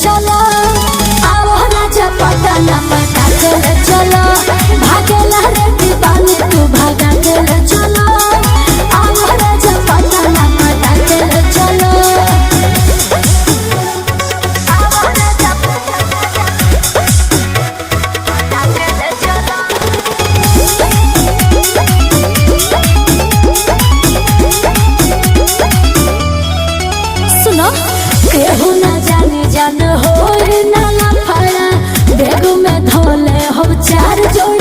चलो आओ राजा पटना पटा के चलो भागेला रे दीवानी तू भागा के चलो आओ राजा पटना पटा के चलो सुनो केहू ना जाने जान हो ना लफड़ा बेग में धोले हो चार जोड़ी।